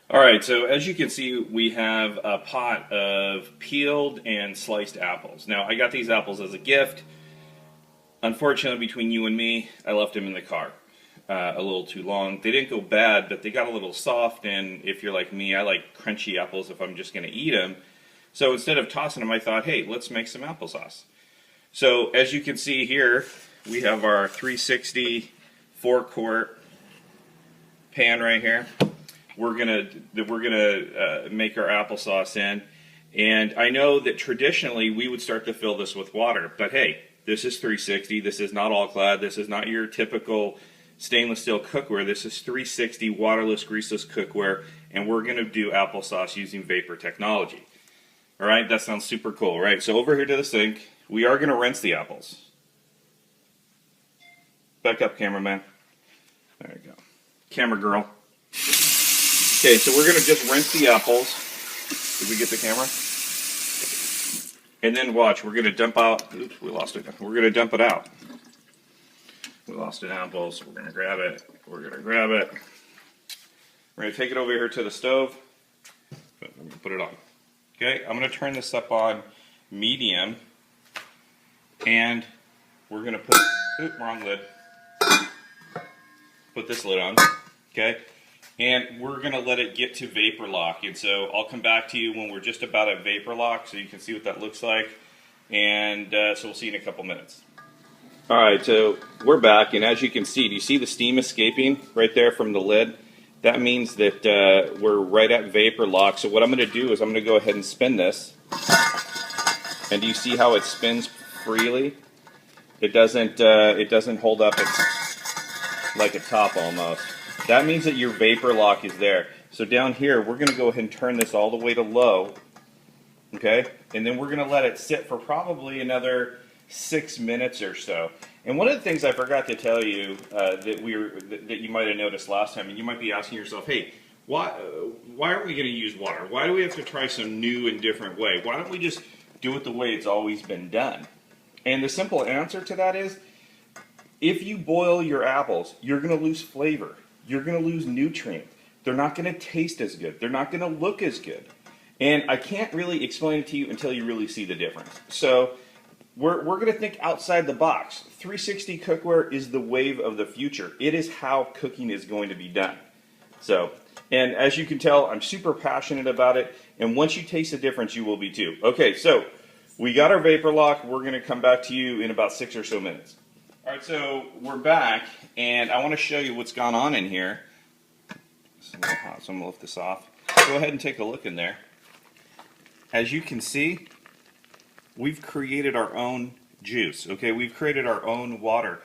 All right, so as you can see, we have a pot of peeled and sliced apples. Now, I got these apples as a gift. Unfortunately, between you and me, I left them in the car a little too long. They didn't go bad, but they got a little soft, and if you're like me, I like crunchy apples if I'm just going to eat them. So instead of tossing them, I thought, hey, let's make some applesauce. So as you can see here, we have our 360 4-quart pan right here. We're gonna make our applesauce in, and I know that traditionally we would start to fill this with water, but hey, this is 360. This is not all clad. This is not your typical stainless steel cookware. This is 360 waterless, greaseless cookware, and we're gonna do applesauce using vapor technology. All right, that sounds super cool, right? So over here to the sink, we are gonna rinse the apples. Back up, cameraman. There you go, camera girl. Okay, so we're going to just rinse the apples. Did we get the camera? And then watch, we're going to dump out, oops, we lost it. We're going to dump it out. We lost an apple, so we're going to grab it. We're going to grab it. We're going to take it over here to the stove. I'm going to put it on. Okay, I'm going to turn this up on medium. And we're going to put, oops, wrong lid. Put this lid on. Okay. And we're going to let it get to vapor lock. And so I'll come back to you when we're just about at vapor lock so you can see what that looks like. And so we'll see you in a couple minutes. All right, so we're back. And as you can see, do you see the steam escaping right there from the lid? That means that we're right at vapor lock. So what I'm going to do is I'm going to go ahead and spin this. And do you see how it spins freely? It doesn't hold up like a top almost. That means that your vapor lock is there. So down here, we're going to go ahead and turn this all the way to low, okay? And then we're going to let it sit for probably another 6 minutes or so. And one of the things I forgot to tell you that you might have noticed last time, and you might be asking yourself, hey, why aren't we going to use water? Why do we have to try some new and different way? Why don't we just do it the way it's always been done? And the simple answer to that is, if you boil your apples, you're going to lose flavor. You're going to lose nutrient. They're not going to taste as good. They're not going to look as good. And I can't really explain it to you until you really see the difference. So we're going to think outside the box. 360 cookware is the wave of the future. It is how cooking is going to be done. So, and as you can tell, I'm super passionate about it. And once you taste the difference, you will be too. Okay, so we got our vapor lock. We're going to come back to you in about 6 or so minutes. All right, so we're back, and I want to show you what's gone on in here. It's a little hot, so I'm going to lift this off. Go ahead and take a look in there. As you can see, we've created our own juice, okay? We've created our own water.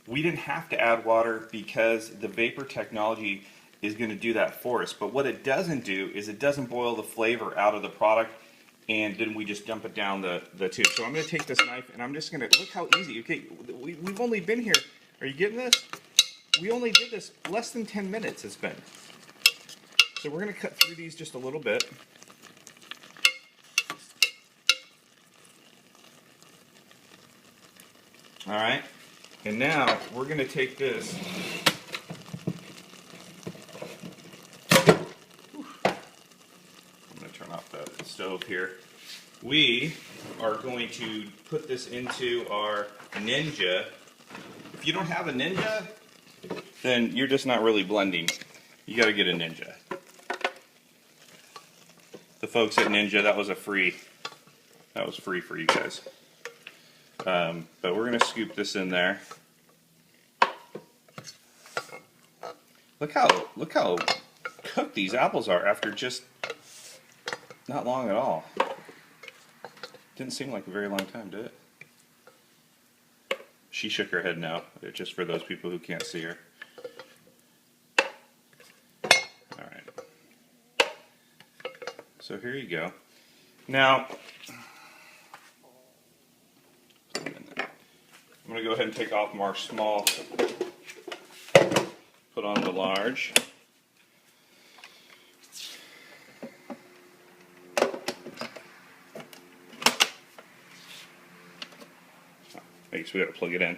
We didn't have to add water because the vapor technology is going to do that for us. But what it doesn't do is it doesn't boil the flavor out of the product, and then we just dump it down the tube. So I'm going to take this knife, and I'm just going to, look how easy. Okay, we've only been here, are you getting this? We only did this less than 10 minutes it's been. So we're going to cut through these just a little bit. All right, and now we're going to take this. I'm going to turn off the stove here. We are going to put this into our Ninja. If you don't have a Ninja, then you're just not really blending. You got to get a Ninja. The folks at Ninja, that was free for you guys. But we're going to scoop this in there. Look how cooked these apples are after just not long at all. Didn't seem like a very long time, did it? She shook her head no, just for those people who can't see her. Alright. So here you go. Now, I'm going to go ahead and take off our small, put on the large. I guess we got to plug it in.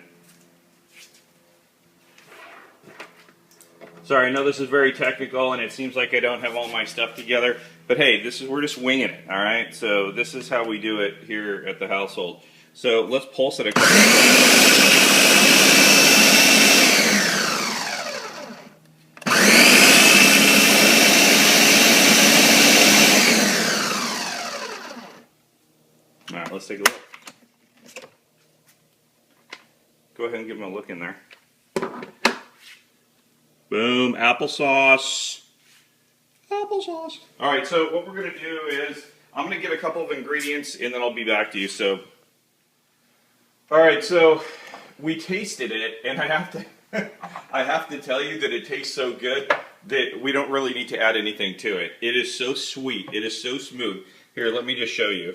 So Sorry, I know this is very technical and it seems like I don't have all my stuff together, but hey, we're just winging it, all right? So this is how we do it here at the household. So let's pulse it a couple times. All right, let's take a look. Go ahead and give them a look in there. Boom, applesauce. Applesauce. All right, so what we're going to do is I'm going to get a couple of ingredients and then I'll be back to you. So, all right, so we tasted it and I have to I have to tell you that it tastes so good that we don't really need to add anything to it. It is so sweet. It is so smooth. Here, let me just show you.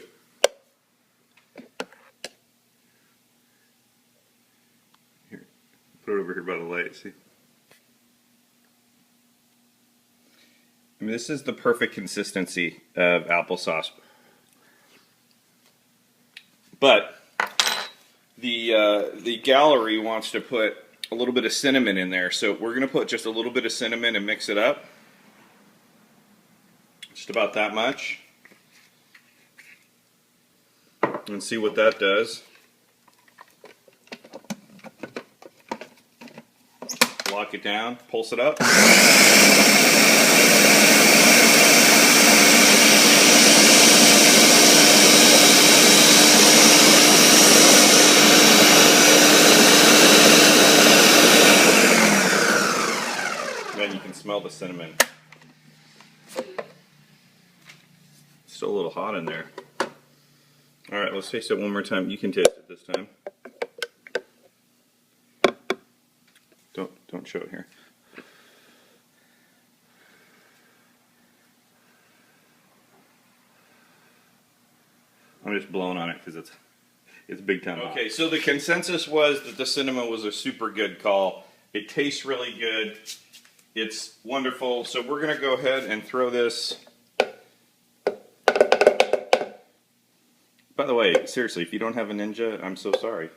Here, put it over here by the light, see? I mean, this is the perfect consistency of applesauce. But the gallery wants to put a little bit of cinnamon in there, so we're going to put just a little bit of cinnamon and mix it up. Just about that much. And see what that does. Lock it down, pulse it up. Then you can smell the cinnamon. Still a little hot in there. All right, let's taste it one more time. You can taste it this time. Don't show it here. I'm just blowing on it because it's big time. Okay, so the consensus was that the cinnamon was a super good call. It tastes really good. It's wonderful. So we're going to go ahead and throw this. By the way, seriously, if you don't have a Ninja, I'm so sorry.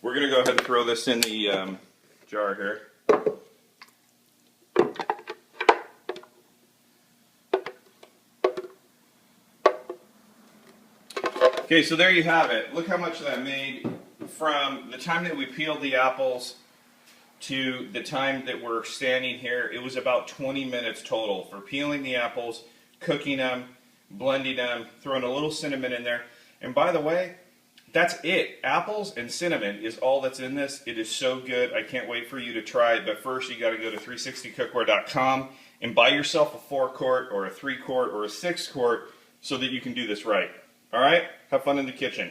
We're going to go ahead and throw this in the jar here. Okay, so there you have it. Look how much that made from the time that we peeled the apples to the time that we're standing here. It was about 20 minutes total for peeling the apples, cooking them, blending them, throwing a little cinnamon in there. And by the way, that's it. Apples and cinnamon is all that's in this. It is so good. I can't wait for you to try it. But first, you got to go to 360cookware.com and buy yourself a 4-quart or a 3-quart or a 6-quart so that you can do this right. All right? Have fun in the kitchen.